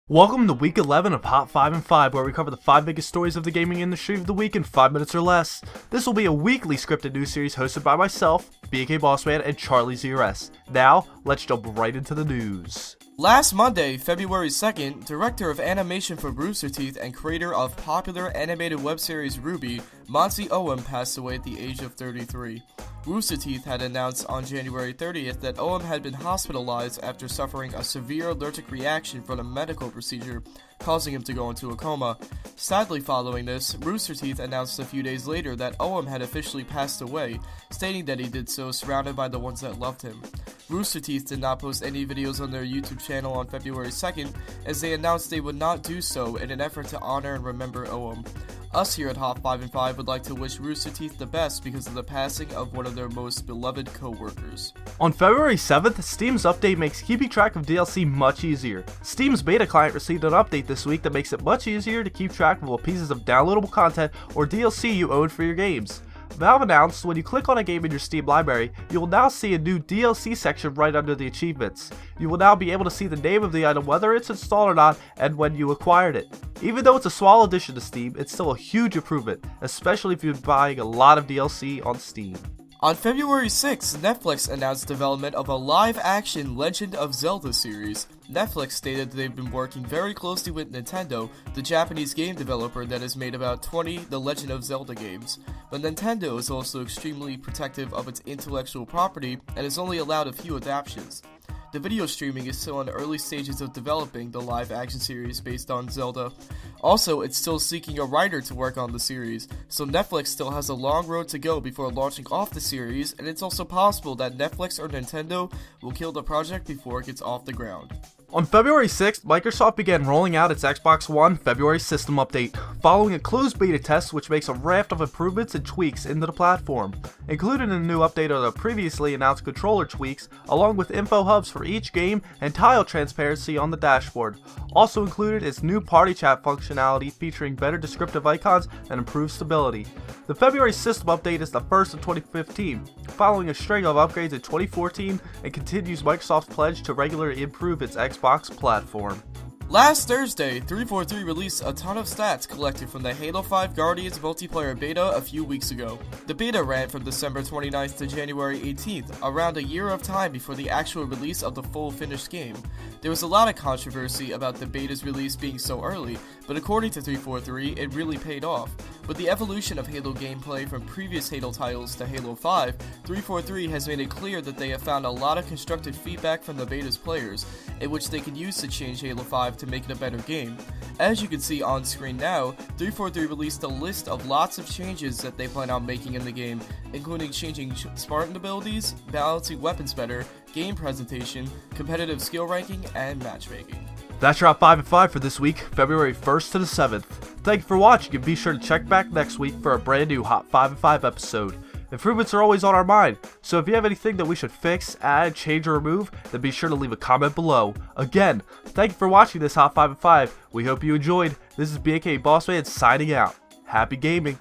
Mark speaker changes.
Speaker 1: Welcome to week 11 of Hot 5 and 5, where we cover the 5 biggest stories of the gaming industry of the week in 5 minutes or less. This will be a weekly scripted news series hosted by myself, BAKBossman, and Charlie ZRS. Now, let's jump right into the news.
Speaker 2: Last Monday, February 2nd, director of animation for Rooster Teeth and creator of popular animated web series RWBY, Monty Oum passed away at the age of 33. Rooster Teeth had announced on January 30th that Oum had been hospitalized after suffering a severe allergic reaction from a medical procedure, causing him to go into a coma. Sadly, following this, Rooster Teeth announced a few days later that Oum had officially passed away, stating that he did so surrounded by the ones that loved him. Rooster Teeth did not post any videos on their YouTube channel on February 2nd, as they announced they would not do so in an effort to honor and remember Oum. Us here at Hot 5 and 5 would like to wish Rooster Teeth the best because of the passing of one of their most beloved co-workers.
Speaker 1: On February 7th, Steam's update makes keeping track of DLC much easier. Steam's beta client received an update this week that makes it much easier to keep track of what pieces of downloadable content or DLC you own for your games. Valve announced when you click on a game in your Steam library, you will now see a new DLC section right under the achievements. You will now be able to see the name of the item, whether it's installed or not, and when you acquired it. Even though it's a small addition to Steam, it's still a huge improvement, especially if you're buying a lot of DLC on Steam.
Speaker 2: On February 6th, Netflix announced development of a live-action Legend of Zelda series. Netflix stated they've been working very closely with Nintendo, the Japanese game developer that has made about 20 The Legend of Zelda games. But Nintendo is also extremely protective of its intellectual property and has only allowed a few adaptations. The video streaming is still in the early stages of developing the live-action series based on Zelda. Also, it's still seeking a writer to work on the series, so Netflix still has a long road to go before launching off the series, and it's also possible that Netflix or Nintendo will kill the project before it gets off the ground.
Speaker 1: On February 6th, Microsoft began rolling out its Xbox One February system update, following a closed beta test which makes a raft of improvements and tweaks into the platform. Included in the new update are the previously announced controller tweaks, along with info hubs for each game and tile transparency on the dashboard. Also included is new party chat functionality featuring better descriptive icons and improved stability. The February system update is the first of 2015, following a string of upgrades in 2014, and continues Microsoft's pledge to regularly improve its Xbox platform.
Speaker 2: Last Thursday, 343 released a ton of stats collected from the Halo 5 Guardians multiplayer beta a few weeks ago. The beta ran from December 29th to January 18th, around a year of time before the actual release of the full finished game. There was a lot of controversy about the beta's release being so early, but according to 343, it really paid off. With the evolution of Halo gameplay from previous Halo titles to Halo 5, 343 has made it clear that they have found a lot of constructive feedback from the beta's players, in which they can use to change Halo 5 to make it a better game. As you can see on screen now, 343 released a list of lots of changes that they plan on making in the game, including changing Spartan abilities, balancing weapons better, game presentation, competitive skill ranking, and matchmaking.
Speaker 1: That's your Hot 5 and 5 for this week, February 1st to the 7th. Thank you for watching, and be sure to check back next week for a brand new Hot 5 and 5 episode. Improvements are always on our mind, so if you have anything that we should fix, add, change, or remove, then be sure to leave a comment below. Again, thank you for watching this Hot 5 and 5. We hope you enjoyed. This is BAKBossman signing out. Happy gaming.